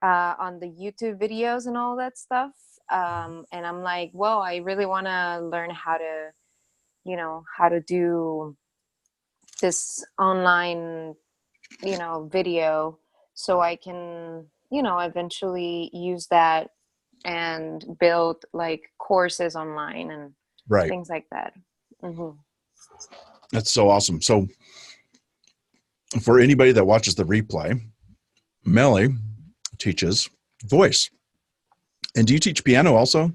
on the YouTube videos and all that stuff. And I'm like, well, I really want to learn how to, how to do this online, video, so I can, eventually use that and build like courses online and Right. things like that. Mm-hmm. That's so awesome. So for anybody that watches the replay, Melly teaches voice. And do you teach piano also?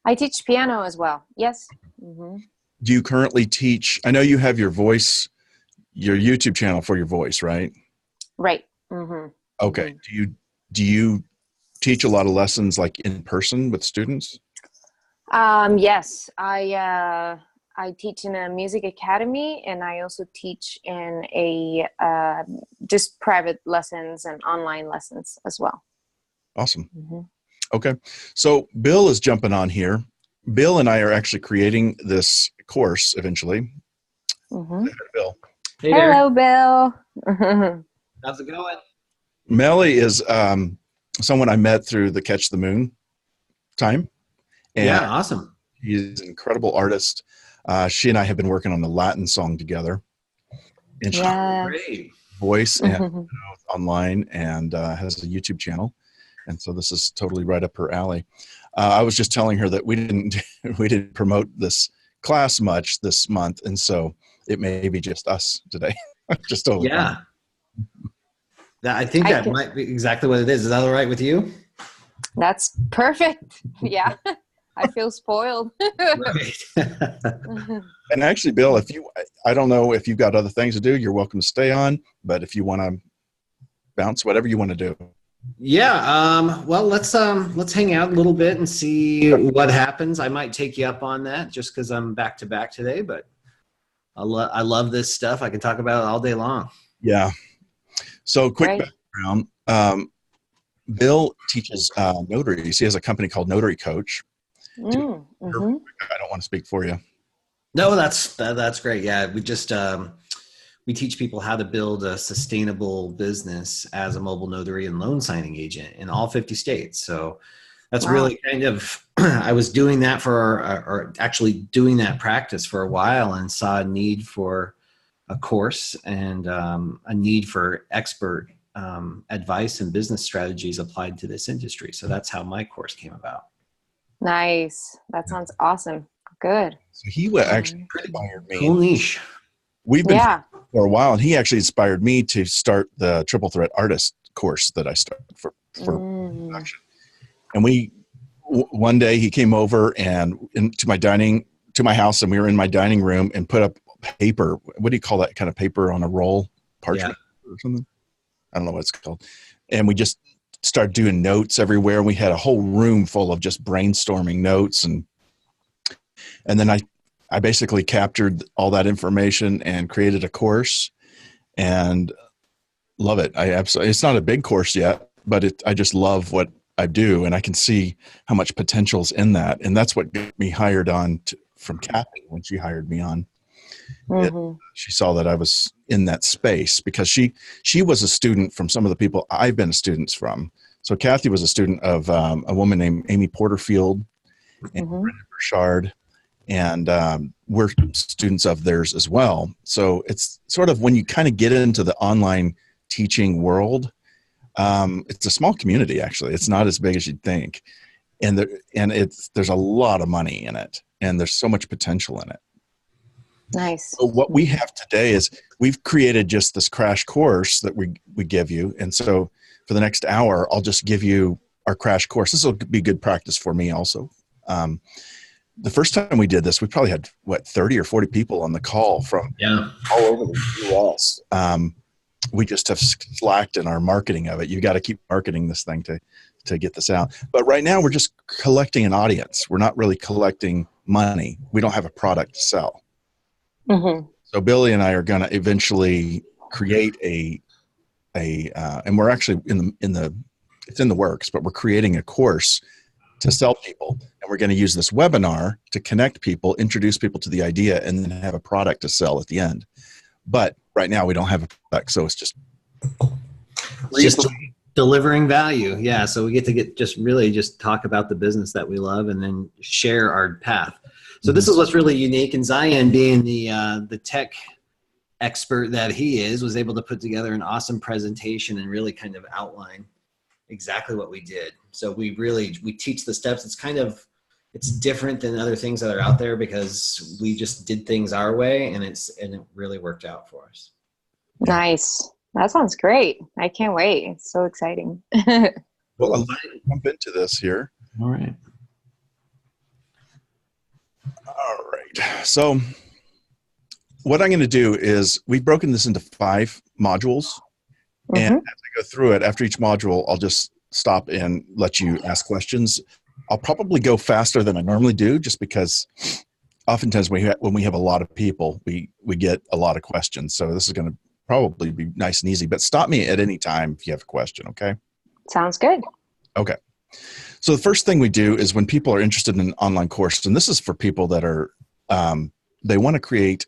I teach piano as well. Yes. Mm-hmm. Do you currently teach? I know you have your voice, your YouTube channel for your voice, right? Right. Mm-hmm. Okay. Mm-hmm. Do you teach a lot of lessons like in person with students? Yes, I teach in a music academy, and I also teach in a just private lessons and online lessons as well. Awesome. Mm-hmm. Okay. So Bill is jumping on here. Bill and I are actually creating this course eventually. Mm-hmm. Bill. Hey there. Hello, Bill. How's it going? Melly is someone I met through the Catch the Moon time. And yeah, awesome. He's an incredible artist. She and I have been working on the Latin song together. And yeah. Great. Voice and online, and has a YouTube channel. And so this is totally right up her alley. I was just telling her that we didn't promote this class much this month, and so it may be just us today. Just totally. Yeah. I think that might be exactly what it is. Is that all right with you? That's perfect. Yeah. I feel spoiled. Right. And actually, Bill, I don't know if you've got other things to do, you're welcome to stay on, but if you want to bounce, whatever you want to do. Yeah. Well, let's hang out a little bit and see what happens. I might take you up on that just because I'm back to back today, but I love this stuff. I can talk about it all day long. Yeah. So quick background. Bill teaches notaries. He has a company called Notary Coach. Mm-hmm. I don't want to speak for you. No, that's great. Yeah, we just we teach people how to build a sustainable business as a mobile notary and loan signing agent in all 50 states. So that's really kind of, I was doing that or actually doing that practice for a while and saw a need for a course and a need for expert advice and business strategies applied to this industry. So that's how my course came about. Nice. That sounds awesome. Good. So he would actually inspired me. Cool niche. We've been for a while, and he actually inspired me to start the Triple Threat Artist course that I started for production. And one day he came over and to my house, and we were in my dining room and put up paper. What do you call that kind of paper on a roll? Parchment or something? I don't know what it's called. And we just started doing notes everywhere. We had a whole room full of just brainstorming notes, and then I basically captured all that information and created a course, and love it. It's not a big course yet, but I just love what I do, and I can see how much potential's in that. And that's what got me hired on from Kathy when she hired me on. She saw that I was in that space because she was a student from some of the people I've been students from. So Kathy was a student of a woman named Amy Porterfield and Brenda Burchard, and we're students of theirs as well. So it's sort of when you kind of get into the online teaching world, it's a small community, actually. It's not as big as you'd think. And there's a lot of money in it, and there's so much potential in it. Nice. So what we have today is we've created just this crash course that we give you. And so for the next hour, I'll just give you our crash course. This will be good practice for me also. The first time we did this, we probably had 30 or 40 people on the call from all over the US. We just have slacked in our marketing of it. You got to keep marketing this thing to get this out. But right now we're just collecting an audience. We're not really collecting money. We don't have a product to sell. So Billy and I are going to eventually create and we're actually it's in the works, but we're creating a course to sell people. And we're going to use this webinar to connect people, introduce people to the idea, and then have a product to sell at the end. But right now we don't have a product. So it's just delivering value. Yeah. So we get to just talk about the business that we love and then share our path. So this is what's really unique. And Zion, being the tech expert that he is, was able to put together an awesome presentation and really kind of outline exactly what we did. So we teach the steps. It's different than other things that are out there because we just did things our way, and it really worked out for us. Nice. That sounds great. I can't wait. It's so exciting. Well, I'll jump into this here. All right. All right. So what I'm going to do is we've broken this into 5 modules. And as I go through it, after each module, I'll just stop and let you ask questions. I'll probably go faster than I normally do just because oftentimes when we have a lot of people, we get a lot of questions. So this is going to probably be nice and easy, but stop me at any time if you have a question. Okay. Sounds good. Okay. So the first thing we do is when people are interested in an online course, and this is for people that are, they want to create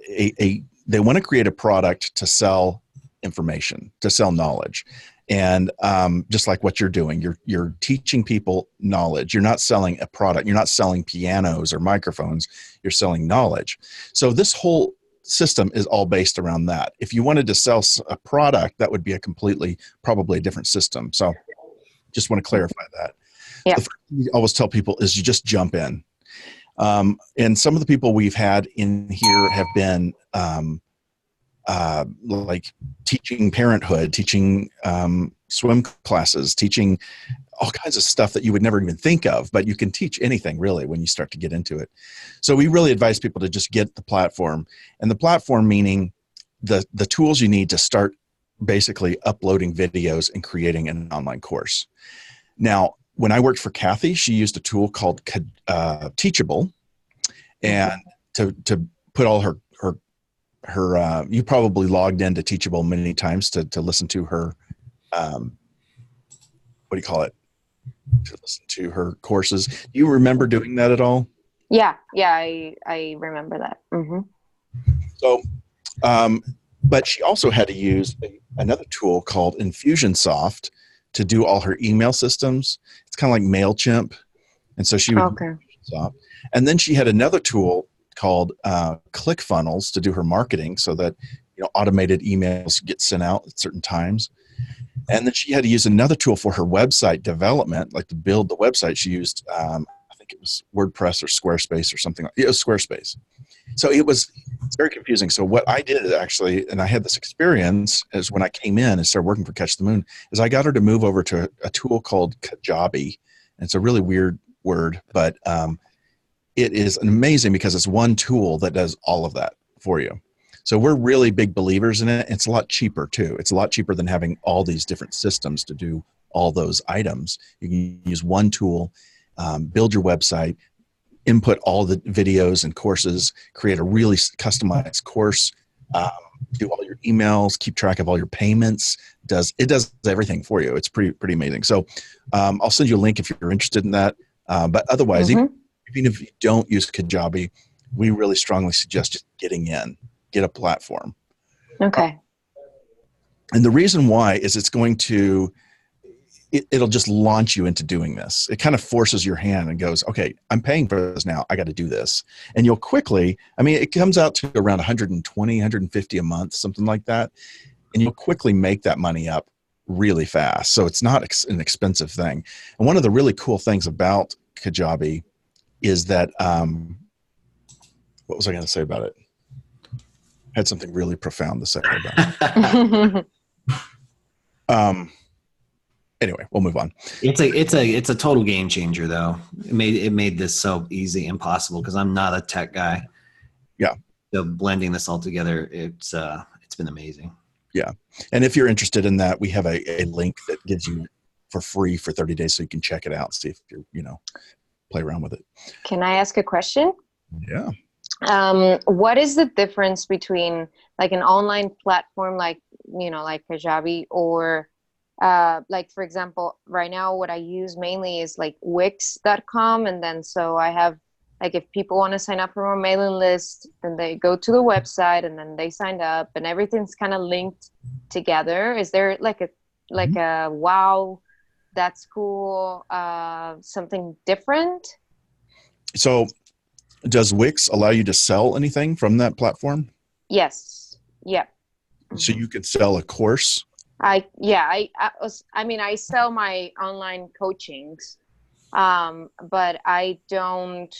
they want to create a product to sell information, to sell knowledge. And just like what you're doing, you're teaching people knowledge. You're not selling a product. You're not selling pianos or microphones. You're selling knowledge. So this whole system is all based around that. If you wanted to sell a product, that would be probably a different system. So just want to clarify that. Yeah. So the first thing we always tell people is you just jump in. And some of the people we've had in here have been like teaching parenthood, teaching swim classes, teaching all kinds of stuff that you would never even think of, but you can teach anything really when you start to get into it. So we really advise people to just get the platform, and the platform meaning the tools you need to start basically uploading videos and creating an online course. Now, when I worked for Kathy, she used a tool called Teachable, and to put all her you probably logged into Teachable many times to listen to her what do you call it, to listen to her courses. Do you remember doing that at all? Yeah, I remember that. So but she also had to use another tool called Infusionsoft to do all her email systems. It's kind of like MailChimp, and so she would Infusionsoft. And then she had another tool called ClickFunnels to do her marketing, so that automated emails get sent out at certain times. And then she had to use another tool for her website development, like to build the website. She used I think it was WordPress or Squarespace or something. It was Squarespace. So it's very confusing. So what I did actually, and I had this experience, is when I came in and started working for Catch the Moon, is I got her to move over to a tool called Kajabi. And it's a really weird word, but it is amazing because it's one tool that does all of that for you. So we're really big believers in it. It's a lot cheaper too. It's a lot cheaper than having all these different systems to do all those items. You can use one tool, build your website, input all the videos and courses, create a really customized course, do all your emails, keep track of all your payments. It does everything for you. It's pretty amazing. So I'll send you a link if you're interested in that. But otherwise, even if you don't use Kajabi, we really strongly suggest just getting in, get a platform. Okay. And the reason why is it'll just launch you into doing this. It kind of forces your hand and goes, okay, I'm paying for this now. I got to do this. And you'll quickly, it comes out to around 120, 150 a month, something like that. And you'll quickly make that money up really fast. So it's not an expensive thing. And one of the really cool things about Kajabi is that, what was I going to say about it? I had something really profound to say about it. Anyway, we'll move on. It's a total game changer, though. It made this so easy and possible because I'm not a tech guy. Yeah. So blending this all together, it's been amazing. Yeah. And if you're interested in that, we have a link that gives you for free for 30 days so you can check it out and see if you're, play around with it. Can I ask a question? Yeah. What is the difference between like an online platform like Kajabi or like, for example, right now what I use mainly is like Wix.com, and then so I have like, if people want to sign up for my mailing list, then they go to the website and then they sign up and everything's kind of linked together. Is there like like a wow, that's cool, something different? So does Wix allow you to sell anything from that platform? Yes. Yep. So you could sell a course? I mean, I sell my online coachings, but I don't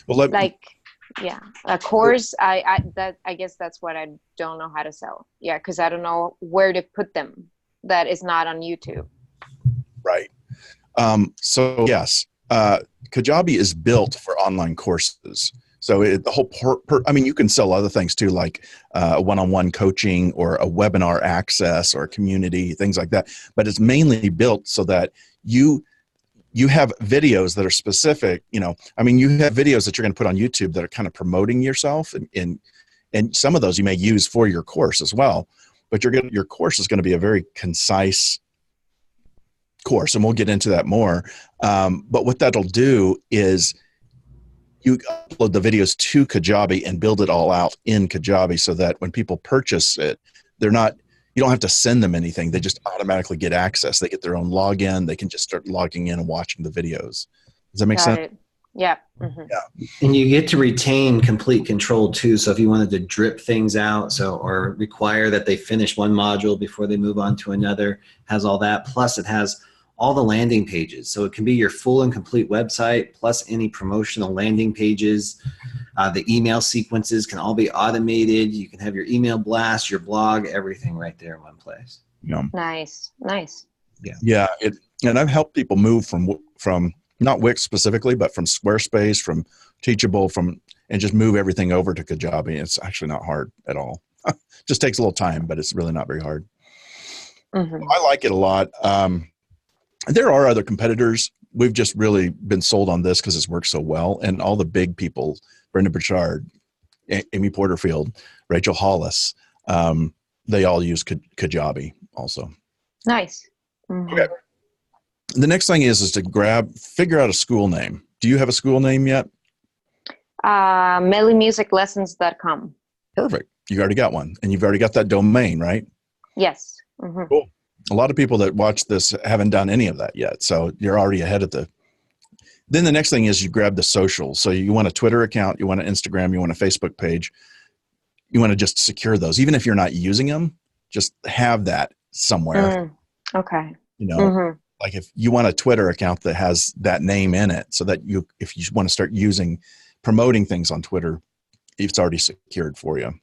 Well, like, yeah, a course. I guess that's what I don't know how to sell. Yeah, because I don't know where to put them. That is not on YouTube. right. So yes, Kajabi is built for online courses. So the whole I mean, you can sell other things too, like one-on-one coaching or a webinar access or a community, things like that. But it's mainly built so that you have videos that are specific. I mean, you have videos that you're going to put on YouTube that are kind of promoting yourself, and some of those you may use for your course as well. But your course is going to be a very concise course, and we'll get into that more. But what that'll do is you upload the videos to Kajabi and build it all out in Kajabi so that when people purchase it, you don't have to send them anything. They just automatically get access. They get their own login. They can just start logging in and watching the videos. Does that make Got sense? it. Yeah. Mm-hmm. Yeah. And you get to retain complete control too. So if you wanted to drip things out, or require that they finish one module before they move on to another, has all that. Plus it has all the landing pages. So it can be your full and complete website, plus any promotional landing pages. The email sequences can all be automated. You can have your email blast, your blog, everything right there in one place. Yeah. Nice. Yeah. And I've helped people move from not Wix specifically, but from Squarespace, from Teachable, and just move everything over to Kajabi. It's actually not hard at all. Just takes a little time, but it's really not very hard. Mm-hmm. I like it a lot. There are other competitors. We've just really been sold on this because it's worked so well. And all the big people, Brenda Burchard, Amy Porterfield, Rachel Hollis, they all use Kajabi also. Nice. Mm-hmm. Okay. The next thing is to figure out a school name. Do you have a school name yet? Mellymusiclessons.com. Perfect. You already got one, and you've already got that domain, right? Yes. Mm-hmm. Cool. A lot of people that watch this haven't done any of that yet, so you're already ahead of Then the next thing is you grab the socials. So you want a Twitter account, you want an Instagram, you want a Facebook page. You want to just secure those. Even if you're not using them, just have that somewhere. Okay. Mm-hmm. Like if you want a Twitter account that has that name in it, so that if you want to start promoting things on Twitter, it's already secured for you.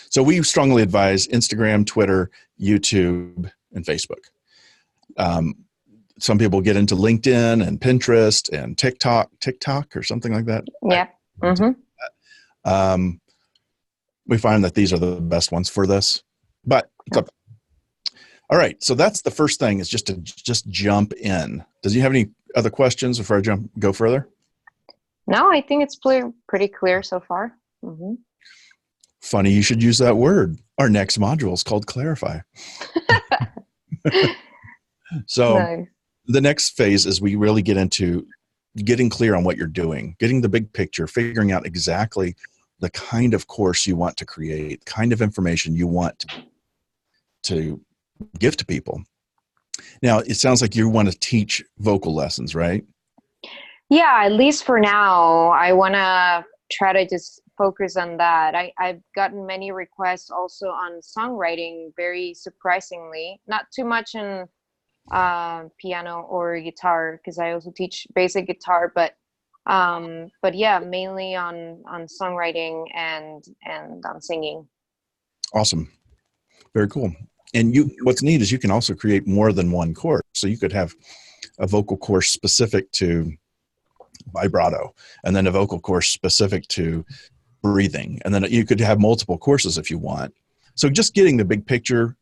So we strongly advise Instagram, Twitter, YouTube, and Facebook. Some people get into LinkedIn and Pinterest and TikTok or something like that. Yeah. We find that these are the best ones for this, but it's up. All right. So that's the first thing, is just to jump in. Does you have any other questions before I go further? No, I think it's pretty clear so far. Mm-hmm. Funny you should use that word. Our next module is called Clarify. So nice. The next phase is we really get into getting clear on what you're doing, getting the big picture, figuring out exactly the kind of course you want to create, kind of information you want to give to people. Now, it sounds like you want to teach vocal lessons, right? Yeah, at least for now. I want to try to just focus on that. I've gotten many requests also on songwriting, very surprisingly. Not too much in piano or guitar, because I also teach basic guitar, but yeah, mainly on songwriting and on singing. Awesome. Very cool. And what's neat is you can also create more than one course. So you could have a vocal course specific to vibrato, and then a vocal course specific to breathing. And then you could have multiple courses if you want. So just getting the big picture,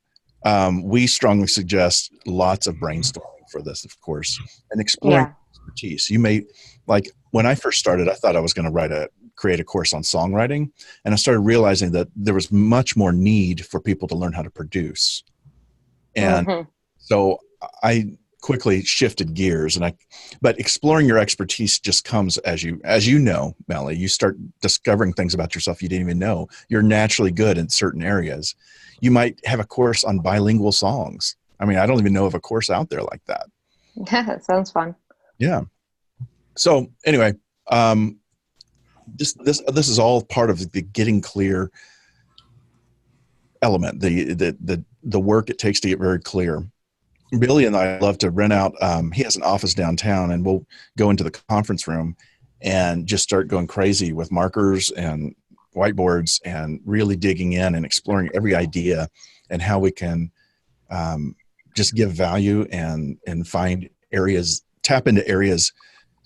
we strongly suggest lots of brainstorming for this, of course, and exploring expertise. You may, like when I first started, I thought I was going to create a course on songwriting. And I started realizing that there was much more need for people to learn how to produce. And so I quickly shifted gears, but exploring your expertise just comes as you know, Melly, you start discovering things about yourself you didn't even know. You're naturally good in certain areas. You might have a course on bilingual songs. I mean, I don't even know of a course out there like that. Yeah, that sounds fun. Yeah. So anyway, this is all part of the getting clear element, the work it takes to get very clear. Billy and I love to rent out. He has an office downtown, and we'll go into the conference room and just start going crazy with markers and whiteboards and really digging in and exploring every idea and how we can just give value and find areas, tap into areas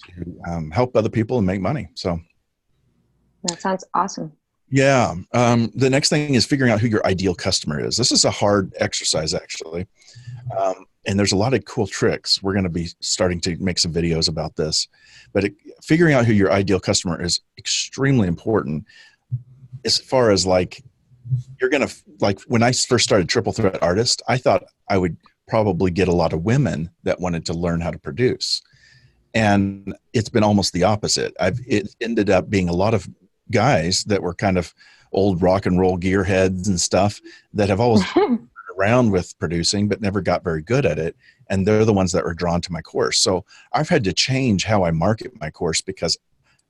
to help other people and make money. So that sounds awesome. Yeah. The next thing is figuring out who your ideal customer is. This is a hard exercise, actually. And there's a lot of cool tricks. We're going to be starting to make some videos about this. But figuring out who your ideal customer is extremely important as far as like, you're going to, like when I first started Triple Threat Artist, I thought I would probably get a lot of women that wanted to learn how to produce. And it's been almost the opposite. It ended up being a lot of guys that were kind of old rock and roll gearheads and stuff that have always been around with producing but never got very good at it, and they're the ones that were drawn to my course. So I've had to change how I market my course, because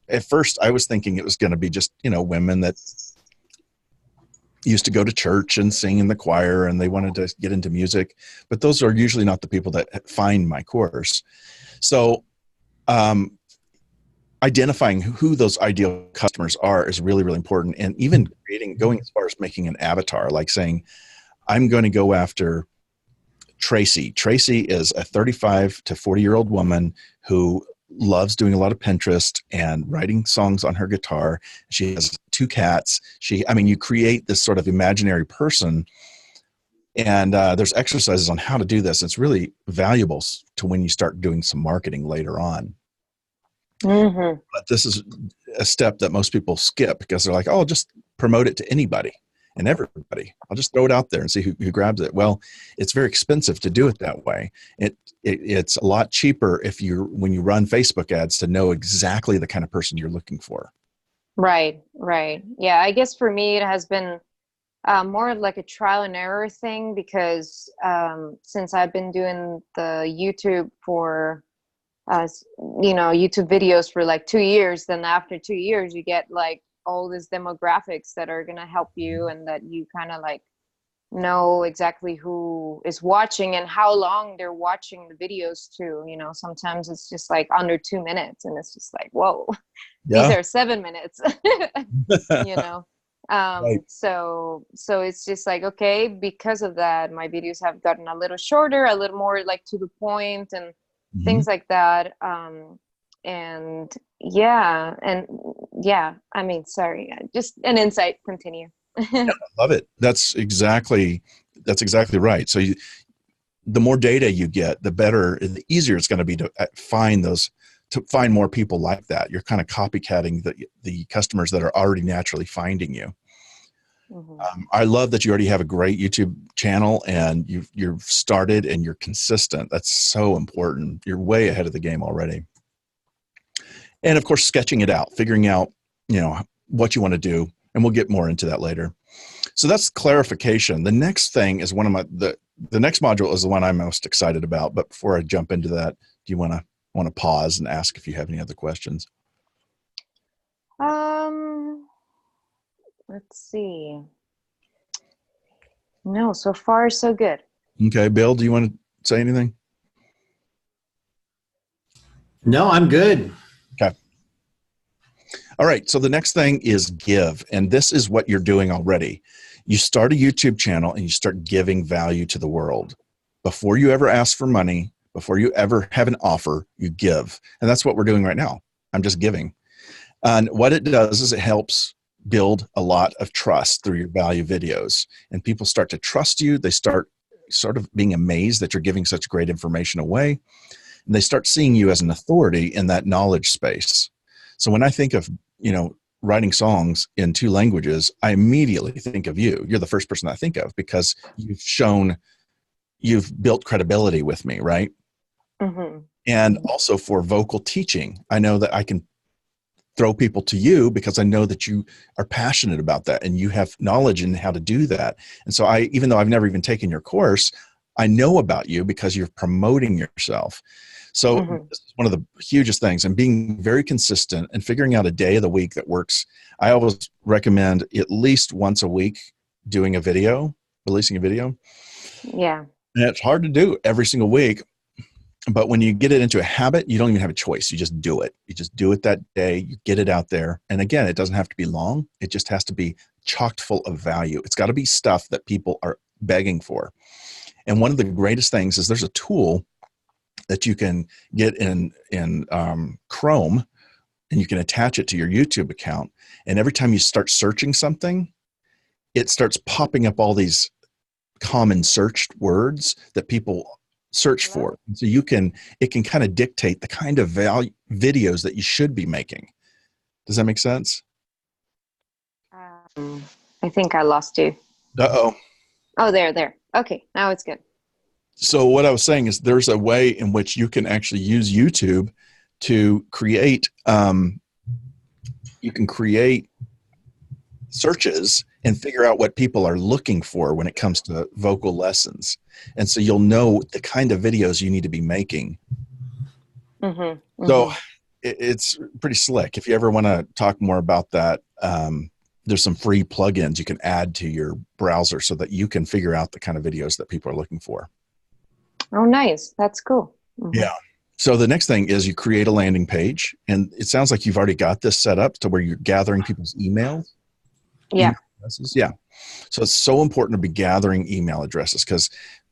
at first I was thinking it was going to be just, women that used to go to church and sing in the choir and they wanted to get into music, but those are usually not the people that find my course. So identifying who those ideal customers are is really, really important. And even going as far as making an avatar, like saying, I'm going to go after Tracy. Tracy is a 35 to 40-year-old woman who loves doing a lot of Pinterest and writing songs on her guitar. She has 2 cats. You create this sort of imaginary person. And there's exercises on how to do this. It's really valuable to when you start doing some marketing later on. Mm-hmm. But this is a step that most people skip because they're like, oh, I'll just promote it to anybody and everybody. I'll just throw it out there and see who grabs it. Well, it's very expensive to do it that way. It's a lot cheaper when you run Facebook ads to know exactly the kind of person you're looking for. Right. Yeah, I guess for me it has been more like a trial and error thing, because since I've been doing the YouTube for YouTube videos for like 2 years, then after 2 years you get like all these demographics that are going to help you, and that you kind of like know exactly who is watching and how long they're watching the videos too. Sometimes it's just like under 2 minutes and it's just like, whoa, yeah. These are 7 minutes. Right. So it's just like, okay, because of that, my videos have gotten a little shorter, a little more like to the point, and things like that. Sorry, just an insight. Continue. Yeah, I love it. That's exactly right. So the more data you get, the better, the easier it's going to be to find more people like that. You're kind of copycatting the customers that are already naturally finding you. Mm-hmm. I love that you already have a great YouTube channel and you've started and you're consistent. That's so important. You're way ahead of the game already. And of course, sketching it out, figuring out, what you want to do. And we'll get more into that later. So that's clarification. The next thing is the next module is the one I'm most excited about. But before I jump into that, do you want to pause and ask if you have any other questions? Let's see. No, so far so good. Okay, Bill, do you want to say anything? No, I'm good. Okay. All right, so the next thing is give, and this is what you're doing already. You start a YouTube channel and you start giving value to the world. Before you ever ask for money, before you ever have an offer, you give. And that's what we're doing right now. I'm just giving. And what it does is it helps build a lot of trust through your value videos. And people start to trust you. They start sort of being amazed that you're giving such great information away. And they start seeing you as an authority in that knowledge space. So when I think of, writing songs in 2 languages, I immediately think of you. You're the first person I think of because you've built credibility with me, right? And also for vocal teaching, I know that I can throw people to you because I know that you are passionate about that and you have knowledge in how to do that. And so even though I've never even taken your course, I know about you because you're promoting yourself. So this is one of the hugest things, and being very consistent and figuring out a day of the week that works. I always recommend at least once a week doing a video, releasing a video. Yeah. And it's hard to do every single week. But when you get it into a habit, you don't even have a choice. You just do it. You just do it that day. You get it out there. And again, it doesn't have to be long. It just has to be chocked full of value. It's got to be stuff that people are begging for. And one of the greatest things is there's a tool that you can get in Chrome, and you can attach it to your YouTube account. And every time you start searching something, it starts popping up all these common searched words that people search for. So it can kind of dictate the kind of videos that you should be making. Does that make sense? I think I lost you. Uh-oh. Oh, there. Okay, now it's good. So what I was saying is there's a way in which you can actually use YouTube to create, you can create searches and figure out what people are looking for when it comes to vocal lessons. And so you'll know the kind of videos you need to be making. So it's pretty slick. If you ever want to talk more about that, there's some free plugins you can add to your browser so that you can figure out the kind of videos that people are looking for. Oh, nice. That's cool. Yeah. So the next thing is you create a landing page, and it sounds like you've already got this set up to where you're gathering people's emails. Yeah. Yeah. So it's so important to be gathering email addresses, because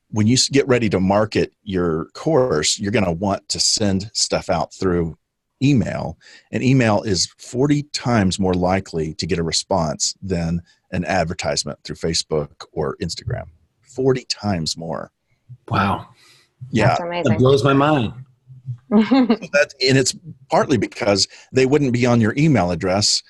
when you get ready to market your course, you're going to want to send stuff out through email, and email is 40 times more likely to get a response than an advertisement through Facebook or Instagram. 40 times more. Wow. Yeah. That's amazing. That blows my mind. And it's partly because they wouldn't be on your email address.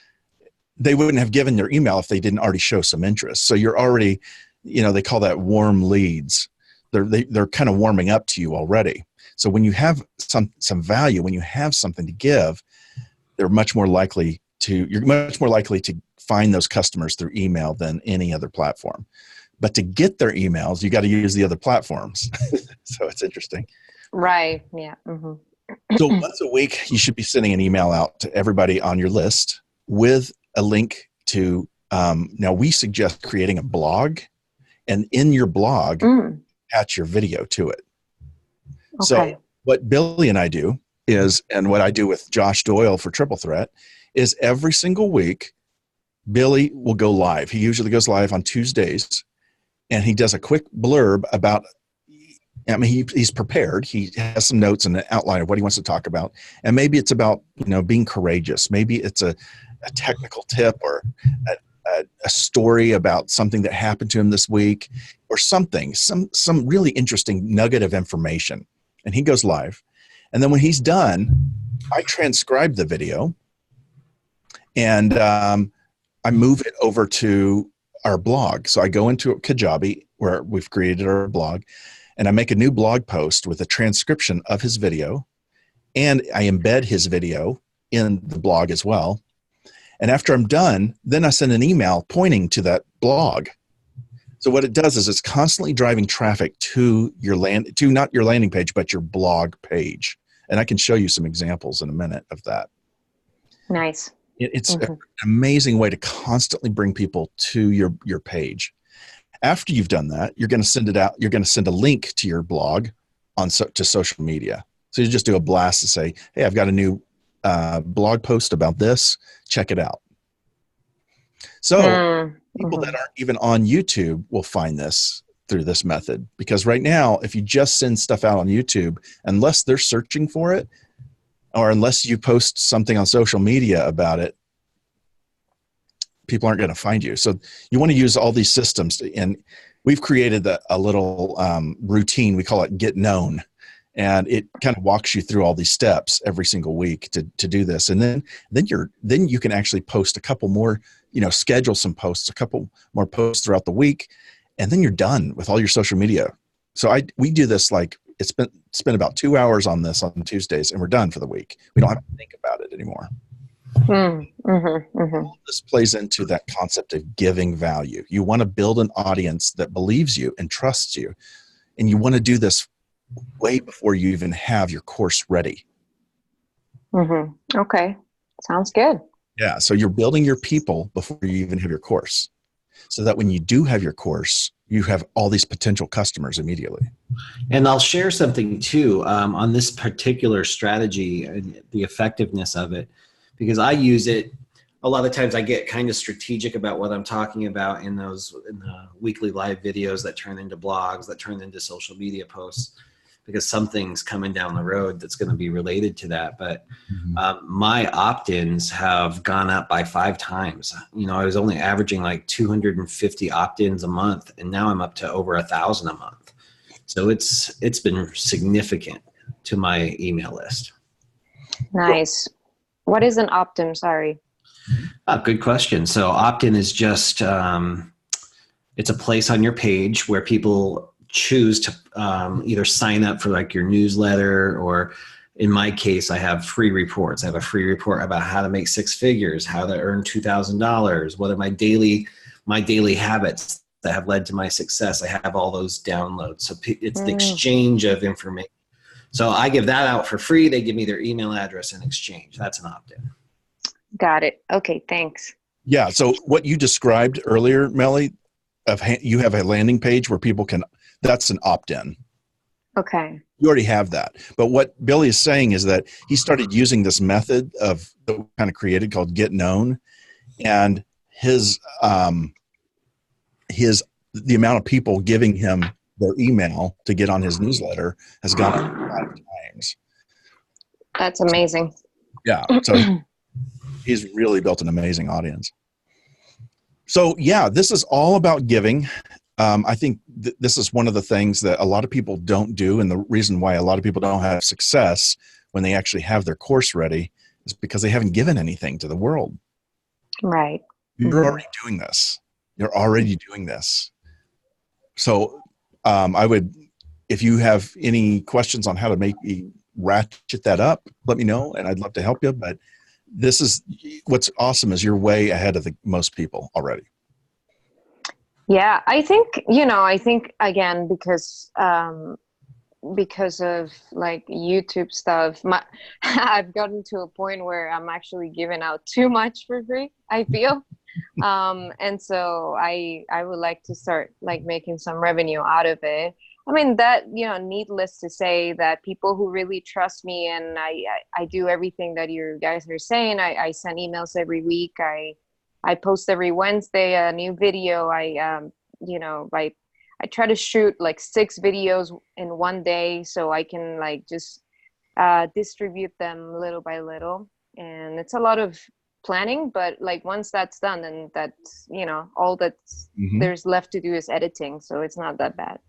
They wouldn't have given their email if they didn't already show some interest. So you're already, they call that warm leads. They're kind of warming up to you already. So when you have some value, when you have something to give, you're much more likely to find those customers through email than any other platform. But to get their emails, you got to use the other platforms. So it's interesting. Right. Yeah. So once a week, you should be sending an email out to everybody on your list with a link to, now we suggest creating a blog, and in your blog, attach your video to it. Okay. So what Billy and I do is, and what I do with Josh Doyle for Triple Threat, is every single week, Billy will go live. He usually goes live on Tuesdays, and he does a quick blurb about, he's prepared. He has some notes and an outline of what he wants to talk about. And maybe it's about, being courageous. Maybe it's a technical tip, or a story about something that happened to him this week, or something, some really interesting nugget of information. And he goes live. And then when he's done, I transcribe the video, and I move it over to our blog. So I go into Kajabi, where we've created our blog, and I make a new blog post with a transcription of his video, and I embed his video in the blog as well. And after I'm done, then I send an email pointing to that blog. So what it does is it's constantly driving traffic to not your landing page, but your blog page. And I can show you some examples in a minute of that. Nice. It's an amazing way to constantly bring people to your page. After you've done that, you're going to send it out. You're going to send a link to your blog to social media. So you just do a blast to say, hey, I've got a new blog post about this. Check it out. So people that aren't even on YouTube will find this through this method, because right now, if you just send stuff out on YouTube, unless they're searching for it, or unless you post something on social media about it, people aren't going to find you. So you want to use all these systems, and we've created a little routine. We call it Get Known, and it kind of walks you through all these steps every single week to do this. And then you can actually post a couple more, schedule some posts, a couple more posts throughout the week, and then you're done with all your social media. So we do this like spend about 2 hours on this on Tuesdays, and we're done for the week. We don't have to think about it anymore. This plays into that concept of giving value. You want to build an audience that believes you and trusts you, and you want to do this way before you even have your course ready. Okay, sounds good. Yeah, so you're building your people before you even have your course, so that when you do have your course, you have all these potential customers immediately. And I'll share something too on this particular strategy and the effectiveness of it, because I use it a lot of times. I get kind of strategic about what I'm talking about in the weekly live videos that turn into blogs, that turn into social media posts, because something's coming down the road that's going to be related to that. But my opt-ins have gone up by 5 times. I was only averaging like 250 opt-ins a month, and now I'm up to over 1,000 a month. So it's been significant to my email list. Nice. What is an opt-in? Sorry. Good question. So opt-in is just, it's a place on your page where people choose to either sign up for like your newsletter, or in my case, I have free reports. I have a free report about how to make 6 figures, how to earn $2,000, what are my daily habits that have led to my success. I have all those downloads. So it's the exchange of information. So I give that out for free. They give me their email address in exchange. That's an opt-in. Got it. Okay, thanks. Yeah, so what you described earlier, Melly, you have a landing page where people can, that's an opt-in. Okay. You already have that. But what Billy is saying is that he started using this method that we kind of created called Get Known, and the amount of people giving him their email to get on his newsletter has gone up 5 times. That's amazing. Yeah. So he's really built an amazing audience. So yeah, this is all about giving. I think this is one of the things that a lot of people don't do. And the reason why a lot of people don't have success when they actually have their course ready is because they haven't given anything to the world. Right. You're already doing this. You're already doing this. So I would, if you have any questions on how to make me ratchet that up, let me know, and I'd love to help you. But this is what's awesome is you're way ahead of most people already. Yeah, I think again, because of like YouTube stuff, I've gotten to a point where I'm actually giving out too much for free, I feel. And so I would like to start like making some revenue out of it. I mean, that, needless to say, that people who really trust me, and I do everything that you guys are saying. I send emails every week. I post every Wednesday a new video. I try to shoot like 6 videos in one day, so I can like just distribute them little by little. And it's a lot of planning, but like once that's done, then that's, all that's there's left to do is editing. So it's not that bad.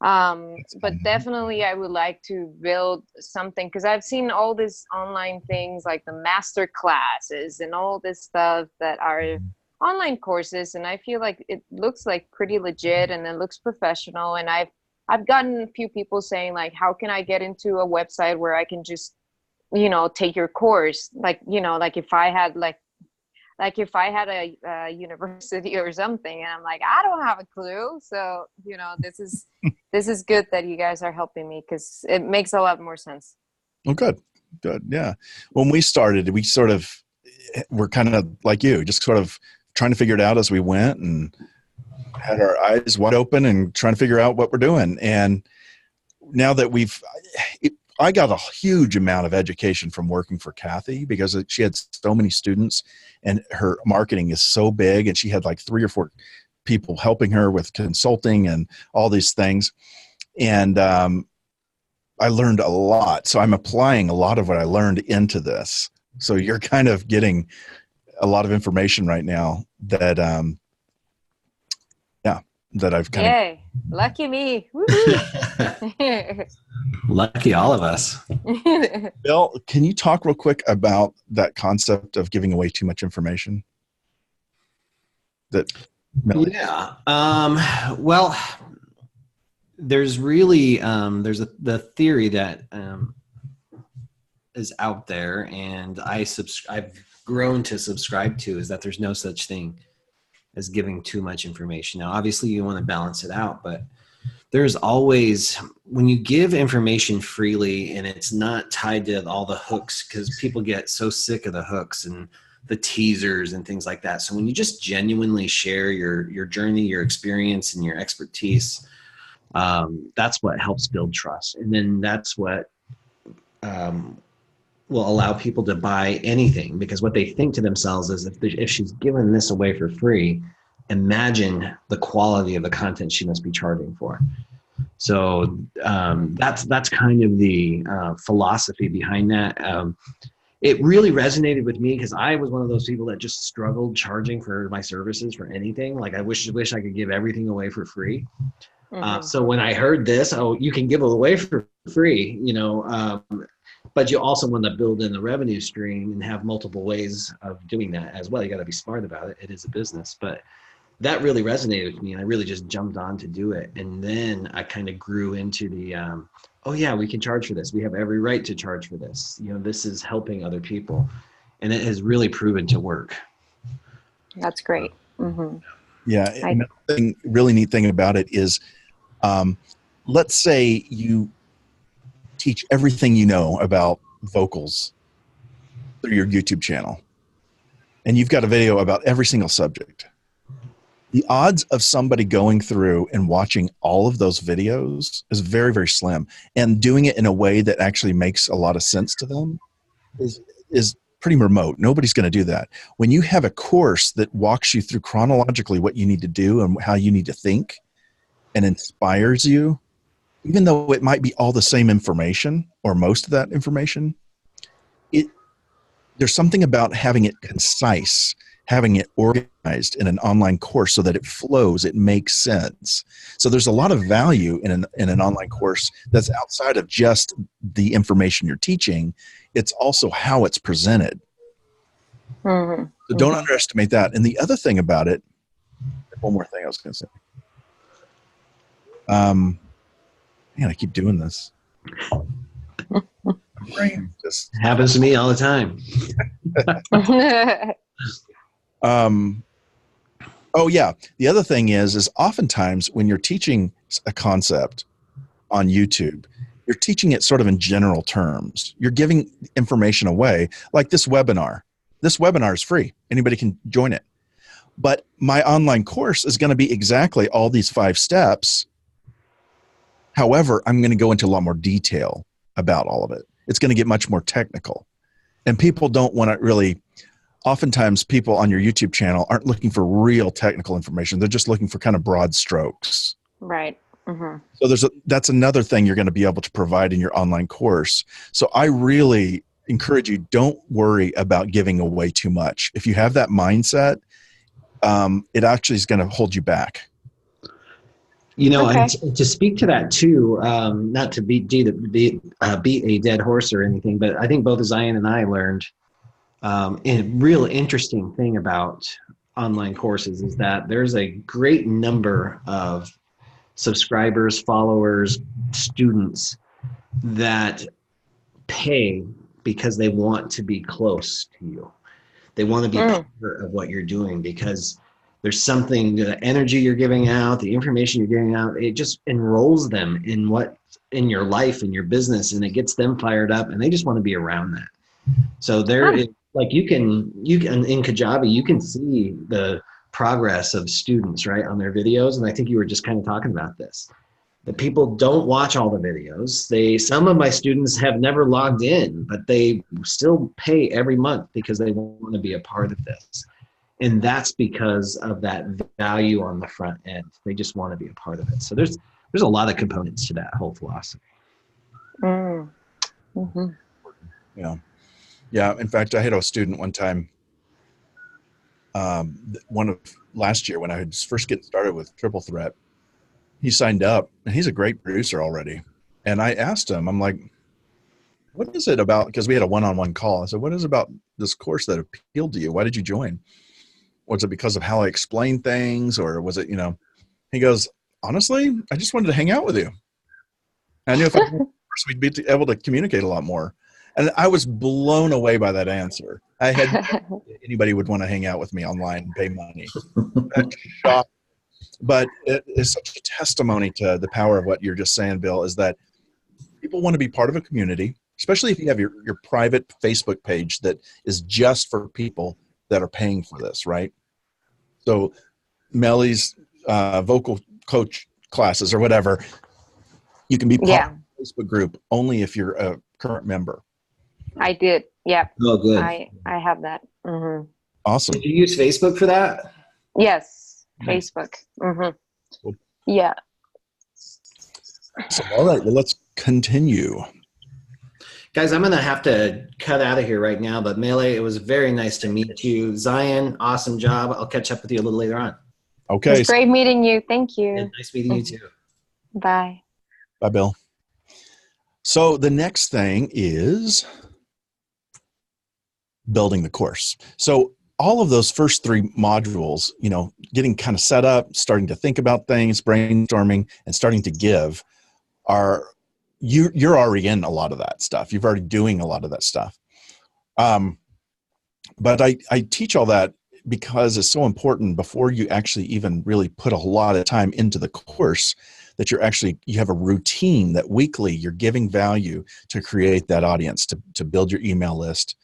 But definitely I would like to build something, because I've seen all these online things like the master classes and all this stuff that are online courses, and I feel like it looks like pretty legit and it looks professional. And I've gotten a few people saying like, how can I get into a website where I can just, take your course? Like, like if I had a university or something. And I'm like, I don't have a clue. So, this is good that you guys are helping me, because it makes a lot more sense. Oh, good. Yeah. When we started, we're kind of like you, just sort of trying to figure it out as we went, and had our eyes wide open and trying to figure out what we're doing. And now that I got a huge amount of education from working for Kathy, because she had so many students and her marketing is so big, and she had like 3 or 4 people helping her with consulting and all these things. And I learned a lot. So I'm applying a lot of what I learned into this. So you're kind of getting a lot of information right now that, that I've kind of. Yay. Lucky me. Lucky all of us. Bill, can you talk real quick about that concept of giving away too much information? Yeah. Well, there's really the theory that is out there, and I've grown to subscribe to, is that there's no such thing as giving too much information. Now, obviously, you want to balance it out, but there's always, when you give information freely and it's not tied to all the hooks, because people get so sick of the hooks and the teasers and things like that. So when you just genuinely share your journey, your experience, and your expertise, that's what helps build trust. And then that's what will allow people to buy anything, because what they think to themselves is, if she's giving this away for free, imagine the quality of the content she must be charging for. So that's kind of the philosophy behind that. It really resonated with me because I was one of those people that just struggled charging for my services for anything. Like, I wish I could give everything away for free. So when I heard this, oh, you can give it away for free, but you also want to build in the revenue stream and have multiple ways of doing that as well. You got to be smart about it. It is a business, but that really resonated with me, and I really just jumped on to do it. And then I kind of grew into the, oh yeah, we can charge for this. We have every right to charge for this. This is helping other people, and it has really proven to work. That's great. Mm-hmm. Yeah. Another really neat thing about it is, let's say you teach everything you know about vocals through your YouTube channel, and you've got a video about every single subject. The odds of somebody going through and watching all of those videos is very, very slim, and doing it in a way that actually makes a lot of sense to them is pretty remote. Nobody's going to do that. When you have a course that walks you through chronologically what you need to do and how you need to think and inspires you, even though it might be all the same information or most of that information, there's something about having it concise, having it organized in an online course so that it flows, it makes sense. So there's a lot of value in an online course that's outside of just the information you're teaching. It's also how it's presented. Mm-hmm. So don't underestimate that. And the other thing about it, one more thing I was going to say. Man, I keep doing this. My brain just happens to me all the time. Oh yeah. The other thing is oftentimes when you're teaching a concept on YouTube, you're teaching it sort of in general terms. You're giving information away, like this webinar. This webinar is free. Anybody can join it. But my online course is going to be exactly all these 5 steps. However, I'm going to go into a lot more detail about all of it. It's going to get much more technical. And people don't want to really, oftentimes people on your YouTube channel aren't looking for real technical information. They're just looking for kind of broad strokes. Right. Mm-hmm. So that's another thing you're going to be able to provide in your online course. So I really encourage you, don't worry about giving away too much. If you have that mindset, it actually is going to hold you back. And to speak to that too, not to beat a dead horse or anything, but I think both Zion and I learned a real interesting thing about online courses is that there's a great number of subscribers, followers, students that pay because they want to be close to you. They want to be part of what you're doing because there's something, the energy you're giving out, the information you're giving out, it just enrolls them in your life, in your business, and it gets them fired up, and they just want to be around that. So you can in Kajabi, you can see the progress of students, right, on their videos. And I think you were just kind of talking about this. The people don't watch all the videos. Some of my students have never logged in, but they still pay every month because they want to be a part of this. And that's because of that value on the front end. They just want to be a part of it. So there's a lot of components to that whole philosophy. Mm-hmm. Yeah. Yeah. In fact, I had a student one time, last year when I was first getting started with Triple Threat, he signed up and he's a great producer already. And I asked him, I'm like, what is it about? Because we had a one-on-one call. I said, what is it about this course that appealed to you? Why did you join? Was it because of how I explain things, or was it, he goes, Honestly, I just wanted to hang out with you. I knew if I did course, we'd be able to communicate a lot more. And I was blown away by that answer. I had no idea anybody would want to hang out with me online and pay money. That shocked. But it is such a testimony to the power of what you're just saying, Bill, is that people want to be part of a community, especially if you have your private Facebook page that is just for people that are paying for this, right? So Melly's vocal coach classes or whatever, you can be part of the Facebook group only if you're a current member. I did. Yep. Oh, good. I have that. Mm-hmm. Awesome. Did you use Facebook for that? Yes. Nice. Facebook. Mm-hmm. Cool. Yeah. So, all right. Well, let's continue. Guys, I'm going to have to cut out of here right now, but Mele, it was very nice to meet you. Zion, awesome job. I'll catch up with you a little later on. Okay. It's great meeting you. Thank you. Yeah, nice meeting you too. Bye. Bye, Bill. So the next thing is building the course. So all of those first three modules, you know, getting kind of set up, starting to think about things, brainstorming, and starting to give are, you're already in a lot of that stuff. You're already doing a lot of that stuff. But I teach all that because it's so important before you actually even really put a lot of time into the course, that you have a routine that weekly you're giving value to create that audience, to build your email list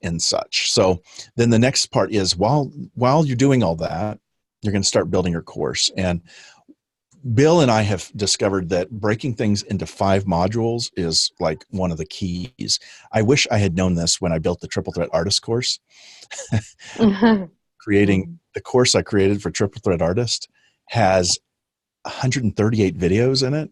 and such. So then the next part is while you're doing all that, you're going to start building your course. And Bill and I have discovered that breaking things into 5 modules is like one of the keys. I wish I had known this when I built the Triple Threat Artist course. Creating the course I created for Triple Threat Artist has 138 videos in it.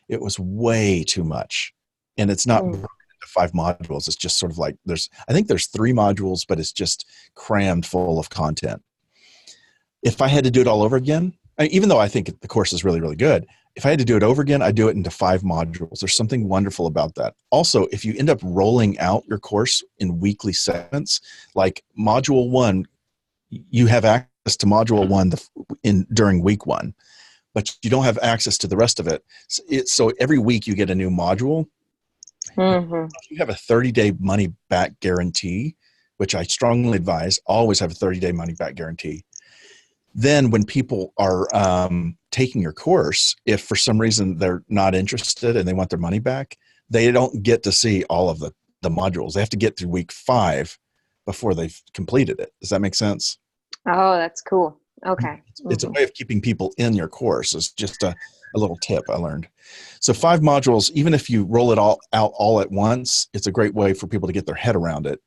It was way too much. And it's not broken into 5 modules. It's just sort of like I think there's 3 modules, but it's just crammed full of content. If I had to do it all over again, even though I think the course is really, really good, if I had to do it over again, I'd do it into 5 modules. There's something wonderful about that. Also, if you end up rolling out your course in weekly segments, like module 1, you have access to module 1 during week 1, but you don't have access to the rest of it. So every week you get a new module. Mm-hmm. You have a 30-day money back guarantee, which I strongly advise. Always have a 30-day money back guarantee. Then when people are taking your course, if for some reason they're not interested and they want their money back, they don't get to see all of the modules. They have to get through week 5 before they've completed it. Does that make sense? Oh, that's cool. Okay. It's a way of keeping people in your course. It's just a little tip I learned. So 5 modules, even if you roll it all out all at once, it's a great way for people to get their head around it.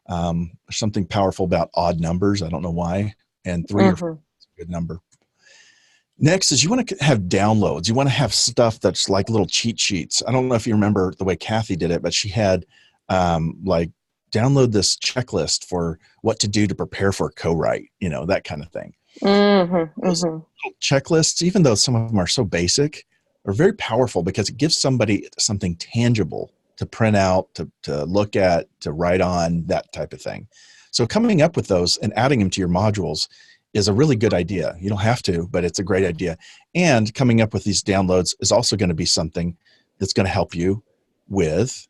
There's something powerful about odd numbers. I don't know why. And 3 or 4 is a good number. Next is you want to have downloads. You want to have stuff that's like little cheat sheets. I don't know if you remember the way Kathy did it, but she had like download this checklist for what to do to prepare for a co-write, that kind of thing. Those little checklists, even though some of them are so basic, are very powerful because it gives somebody something tangible to print out, to look at, to write on, that type of thing. So coming up with those and adding them to your modules is a really good idea. You don't have to, but it's a great idea. And coming up with these downloads is also going to be something that's going to help you with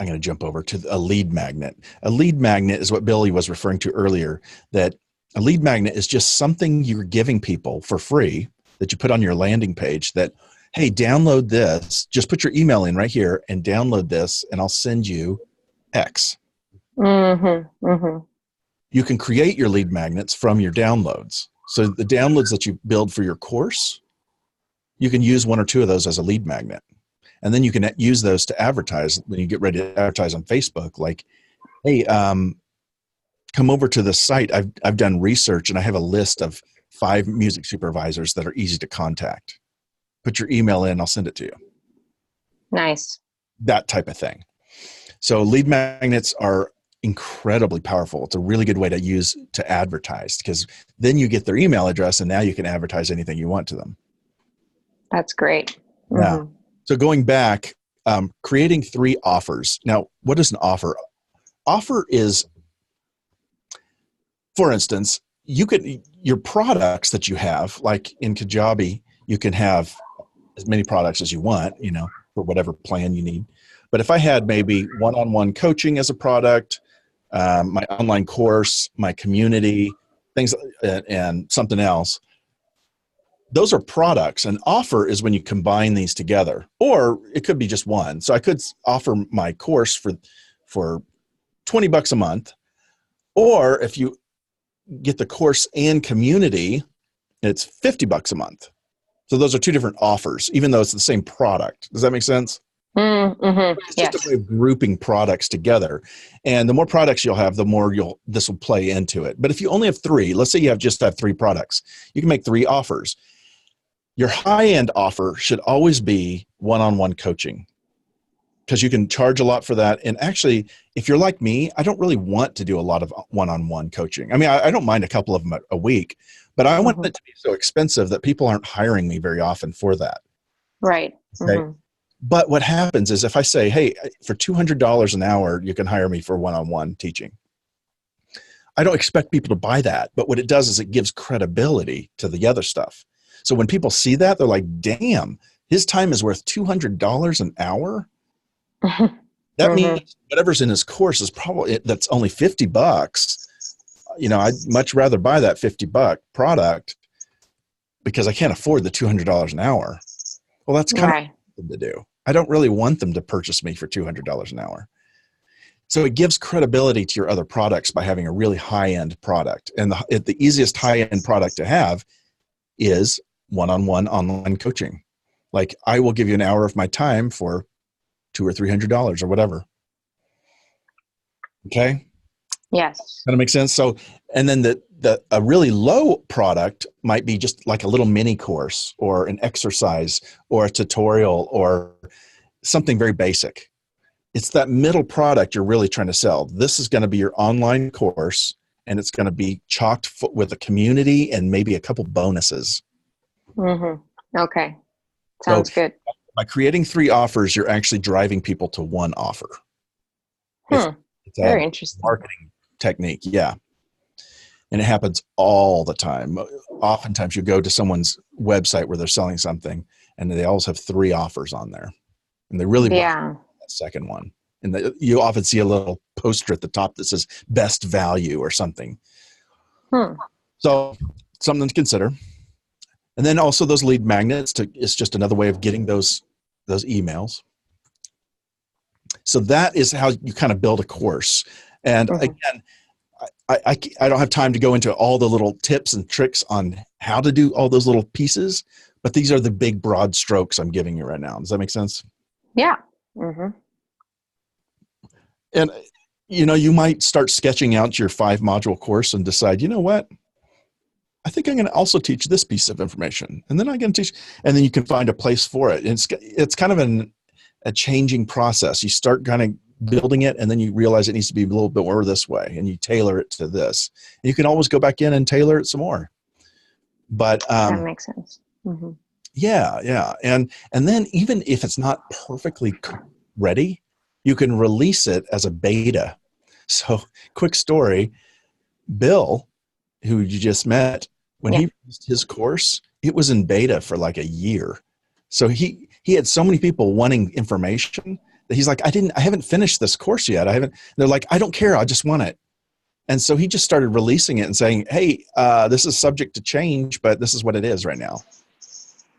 I'm going to jump over to a lead magnet. A lead magnet is what Billy was referring to earlier, that a lead magnet is just something you're giving people for free that you put on your landing page that, hey, download this. Just put your email in right here and download this, and I'll send you X. You can create your lead magnets from your downloads. So the downloads that you build for your course, you can use 1 or 2 of those as a lead magnet. And then you can use those to advertise when you get ready to advertise on Facebook. Like, hey, come over to the site. I've done research and I have a list of 5 music supervisors that are easy to contact. Put your email in, I'll send it to you. Nice. That type of thing. So lead magnets are incredibly powerful. It's a really good way to use to advertise because then you get their email address and now you can advertise anything you want to them. That's great. Yeah. So going back, creating 3 offers. Now, what is an offer? Offer is, for instance, your products that you have, like in Kajabi, you can have as many products as you want, for whatever plan you need. But if I had maybe one-on-one coaching as a product, my online course, my community, things, and something else, those are products. An offer is when you combine these together, or it could be just one. So I could offer my course for $20 a month, or if you get the course and community, it's $50 a month. So those are two different offers, even though it's the same product. Does that make sense? Mm-hmm. It's just a way of grouping products together. And the more products you'll have, the more this will play into it. But if you only have three, let's say you just have three products, you can make three offers. Your high-end offer should always be one-on-one coaching, because you can charge a lot for that. And actually, if you're like me, I don't really want to do a lot of one-on-one coaching. I mean, I don't mind a couple of them a week, but I want it to be so expensive that people aren't hiring me very often for that. Right. Okay? Mm-hmm. But what happens is if I say, hey, for $200 an hour, you can hire me for one-on-one teaching. I don't expect people to buy that. But what it does is it gives credibility to the other stuff. So when people see that, they're like, damn, his time is worth $200 an hour. That means whatever's in his course is probably, that's only $50. I'd much rather buy that $50 product because I can't afford the $200 an hour. Well, that's kind of to do. I don't really want them to purchase me for $200 an hour. So it gives credibility to your other products by having a really high-end product. And the easiest high-end product to have is one-on-one online coaching. Like, I will give you an hour of my time for $200 or $300 or whatever. Okay. Yes. That makes sense. So, and then a really low product might be just like a little mini course or an exercise or a tutorial or something very basic. It's that middle product you're really trying to sell. This is going to be your online course, and it's going to be chocked with a community and maybe a couple bonuses. Okay. Sounds good. By creating three offers, you're actually driving people to one offer. It's very interesting marketing technique. Yeah. And it happens all the time. Oftentimes you go to someone's website where they're selling something and they always have three offers on there, and they really want that second one. And you often see a little poster at the top that says best value or something. So something to consider. And then also those lead magnets is just another way of getting those emails. So that is how you kind of build a course. And again, I don't have time to go into all the little tips and tricks on how to do all those little pieces, but these are the big broad strokes I'm giving you right now. Does that make sense? Yeah. And you might start sketching out your 5-module course and decide, you know what? I think I'm going to also teach this piece of information, and then I'm going to teach, and then you can find a place for it. And it's kind of a changing process. You start kind of building it, and then you realize it needs to be a little bit more this way, and you tailor it to this. And you can always go back in and tailor it some more. But that makes sense. Yeah. And then even if it's not perfectly ready, you can release it as a beta. So, quick story, Bill, who you just met, when he released his course, it was in beta for like a year. So he had so many people wanting information that he's like, I haven't finished this course yet. They're like, I don't care. I just want it. And so he just started releasing it and saying, hey, this is subject to change, but this is what it is right now.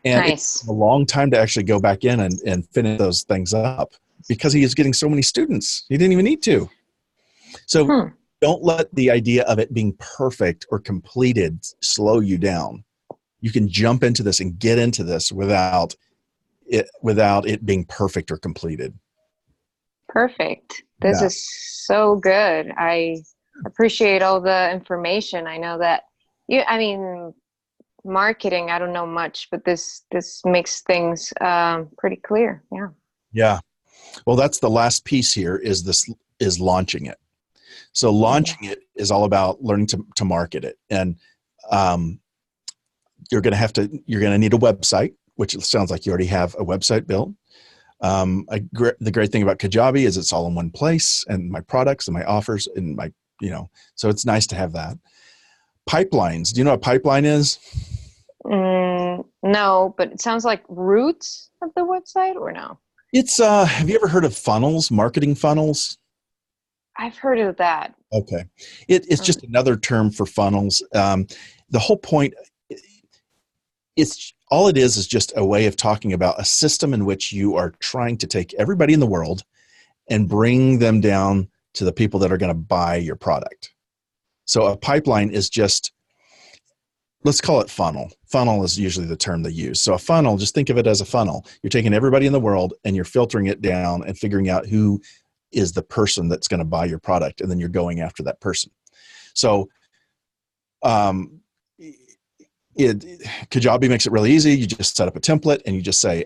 And it's a long time to actually go back in and finish those things up because he is getting so many students. He didn't even need to. So don't let the idea of it being perfect or completed slow you down. You can jump into this and get into this without it being perfect or completed. Perfect. This is so good. I appreciate all the information. I know that marketing, I don't know much, but this makes things pretty clear. Yeah. Yeah. Well, that's the last piece here is launching it. So launching it is all about learning to market it. And you're going to need a website, which it sounds like you already have a website built. The great thing about Kajabi is it's all in one place, and my products and my offers and so it's nice to have that. Pipelines. Do you know what a pipeline is? No, but it sounds like roots of the website, or no? It's have you ever heard of funnels, marketing funnels? I've heard of that. Okay. It's Mm, just another term for funnels. The whole point, it's all it is just a way of talking about a system in which you are trying to take everybody in the world and bring them down to the people that are going to buy your product. So a pipeline is just, let's call it funnel. Funnel is usually the term they use. So a funnel, just think of it as a funnel. You're taking everybody in the world and you're filtering it down and figuring out who is the person that's going to buy your product, and then you're going after that person. So Kajabi makes it really easy. You just set up a template and you just say,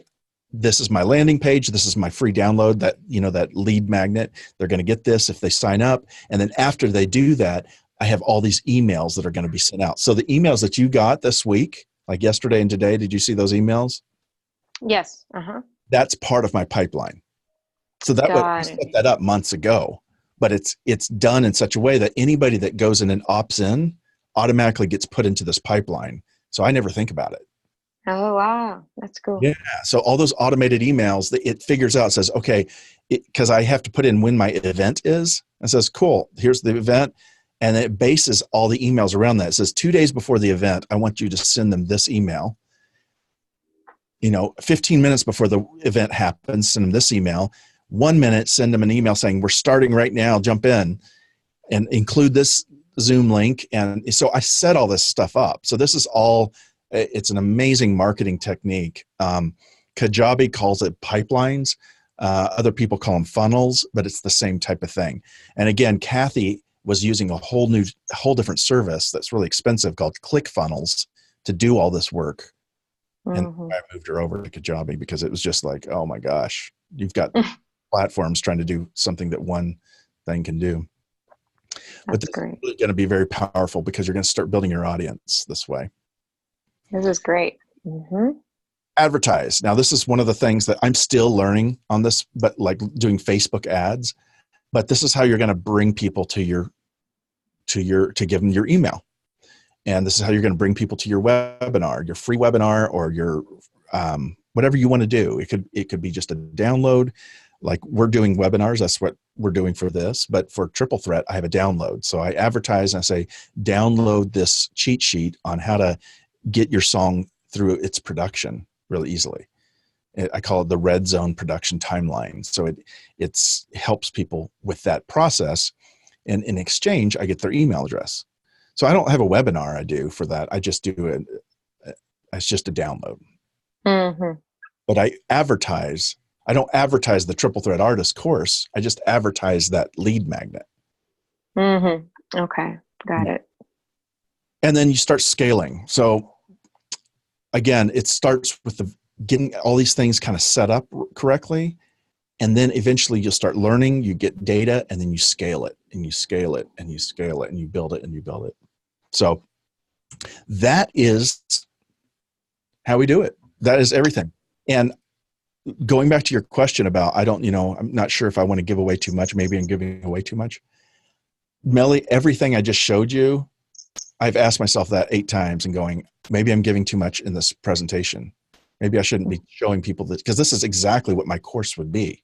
this is my landing page. This is my free download, that, that lead magnet. They're going to get this if they sign up. And then after they do that, I have all these emails that are going to be sent out. So the emails that you got this week, like yesterday and today, did you see those emails? yes. Uh-huh. That's part of my pipeline. So that way I set that up months ago, but it's done in such a way that anybody that goes in and opts in automatically gets put into this pipeline. So I never think about it. Oh, wow. That's cool. Yeah. So all those automated emails, it figures out, says, okay, because I have to put in when my event is. It says, cool, here's the event. And it bases all the emails around that. It says 2 days before the event, I want you to send them this email. 15 minutes before the event happens, send them this email. 1 minute, send them an email saying, we're starting right now, jump in, and include this Zoom link. And so I set all this stuff up. So this is all, it's an amazing marketing technique. Kajabi calls it pipelines. Other people call them funnels, but it's the same type of thing. And again, Kathy was using a whole different service that's really expensive called ClickFunnels to do all this work. And I moved her over to Kajabi because it was just like, oh my gosh, you've got platforms trying to do something that one thing can do. But this is really going to be very powerful because you're going to start building your audience this way. This is great. Advertise. Now, this is one of the things that I'm still learning on this, but like doing Facebook ads. But this is how you're going to bring people to give them your email. And this is how you're going to bring people to your webinar, your free webinar, or your whatever you want to do. It could be just a download. Like we're doing webinars. That's what we're doing for this. But for Triple Threat, I have a download. So I advertise and I say, download this cheat sheet on how to get your song through its production really easily. I call it the red zone production timeline. So it helps people with that process. And in exchange, I get their email address. So I don't have a webinar I do for that. I just do it. It's just a download. But I advertise. I don't advertise the Triple Threat Artist course. I just advertise that lead magnet. Okay. Got it. And then you start scaling. So again, it starts with getting all these things kind of set up correctly. And then eventually you'll start learning, you get data, and then you scale it and you scale it and you scale it and you build it and you build it. So that is how we do it. That is everything. And going back to your question about, I'm not sure if I want to give away too much. Maybe I'm giving away too much. Melly, everything I just showed you, I've asked myself that 8 times and going, maybe I'm giving too much in this presentation. Maybe I shouldn't be showing people this, because this is exactly what my course would be.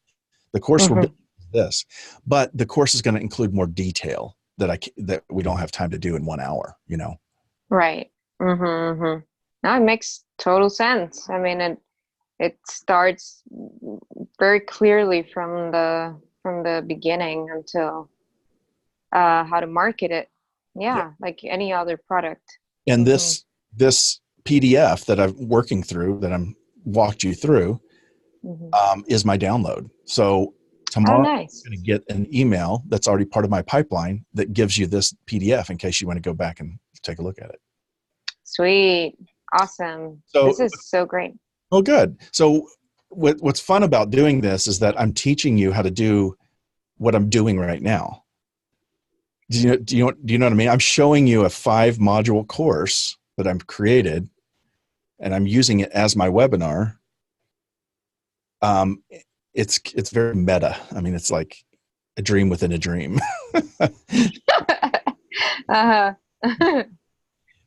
The course will be this, but the course is going to include more detail that we don't have time to do in 1 hour, Right. No, it makes total sense. I mean, it starts very clearly from the beginning until how to market it. Yeah, like any other product. And this PDF that I'm working through, that I'm walked you through, is my download. So tomorrow I'm going to get an email that's already part of my pipeline that gives you this PDF in case you want to go back and take a look at it. Sweet. Awesome. So, this is so great. Oh, good. So what's fun about doing this is that I'm teaching you how to do what I'm doing right now. Do you know what I mean? I'm showing you a 5-module course that I've created, and I'm using it as my webinar. It's very meta. I mean, it's like a dream within a dream.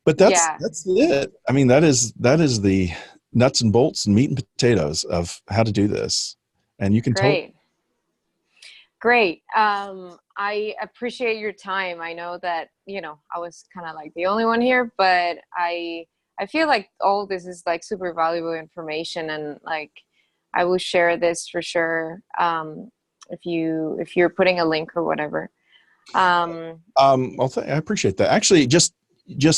But Yeah. that's it. I mean, that is the nuts and bolts and meat and potatoes of how to do this. And you can Great. Great. I appreciate your time. I know that, I was kind of like the only one here, but I feel like all this is like super valuable information, and like I will share this for sure. If you're putting a link or whatever. Well, I appreciate that. Actually, just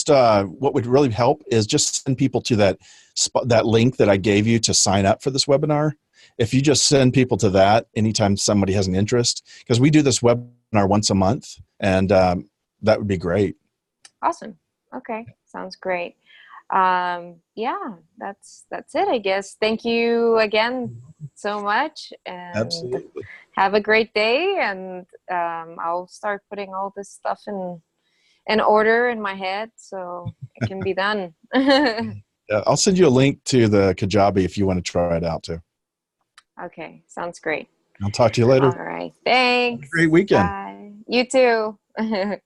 what would really help is just send people to that link that I gave you to sign up for this webinar. If you just send people to that anytime somebody has an interest, because we do this webinar once a month, and that would be great. Awesome. Okay. Sounds great. Yeah, that's it, I guess. Thank you again so much, and Absolutely. have a great day. And I'll start putting all this stuff in order in my head so it can be done. I'll send you a link to the Kajabi if you want to try it out too. Okay, sounds great. I'll talk to you later. All right. Thanks. Have a great weekend. Bye. You too.